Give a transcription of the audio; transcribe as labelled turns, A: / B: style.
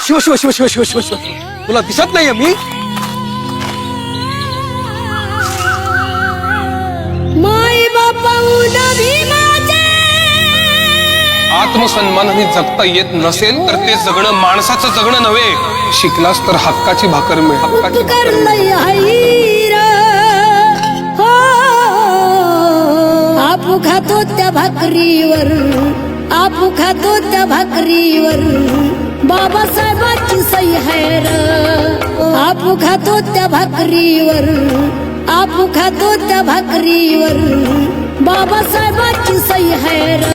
A: शिव शिव शिव शिव शिव शिव शिव तुला दिसत नाहीये मी?
B: माय बापाहून भीमाचे
C: आत्मसन्मानाने जगता येत नसेल तर ते जगणं माणसाचं जगणं नव्हे. शिकलास तर हक्काची भाकर मिळ, हक्काची भाकर मिळ.
B: करलय हैर हो आपू खातो त्या भाकरीवर, आपू खातो त्या भाकरीवर बाबासाहेबांची सही हैर. आपू खातो त्या भाकरीवर, आपू खातो त्या भाकरीवर बाबासाहेब